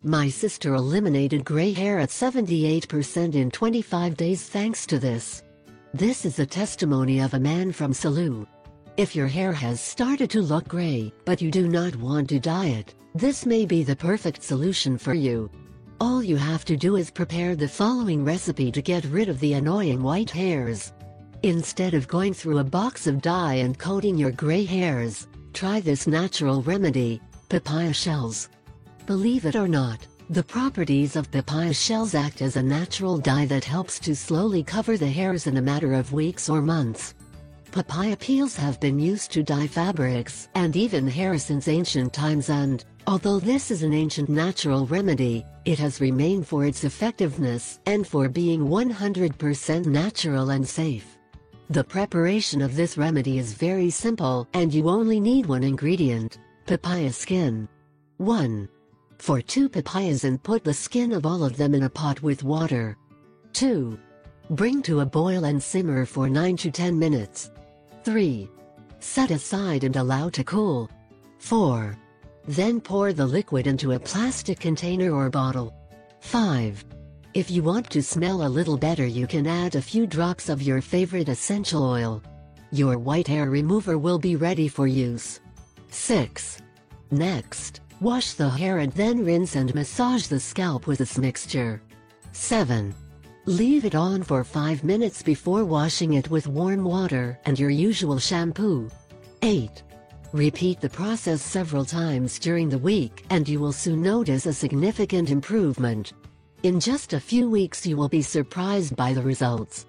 My sister eliminated gray hair at 78% in 25 days thanks to this. This is a testimony of a man from Salou. If your hair has started to look gray, but you do not want to dye it, this may be the perfect solution for you. All you have to do is prepare the following recipe to get rid of the annoying white hairs. Instead of going through a box of dye and coating your gray hairs, try this natural remedy, papaya shells. Believe it or not, the properties of papaya shells act as a natural dye that helps to slowly cover the hairs in a matter of weeks or months. Papaya peels have been used to dye fabrics and even hair since ancient times, and, although this is an ancient natural remedy, it has remained for its effectiveness and for being 100% natural and safe. The preparation of this remedy is very simple and you only need one ingredient: papaya skin. 1. For 2 papayas and put the skin of all of them in a pot with water. 2. Bring to a boil and simmer for 9 to 10 minutes. 3. Set aside and allow to cool. 4. Then pour the liquid into a plastic container or bottle. 5. If you want to smell a little better, you can add a few drops of your favorite essential oil. Your white hair remover will be ready for use. 6. Next, wash the hair and then rinse and massage the scalp with this mixture. 7. Leave it on for 5 minutes before washing it with warm water and your usual shampoo. 8. Repeat the process several times during the week and you will soon notice a significant improvement. In just a few weeks you will be surprised by the results.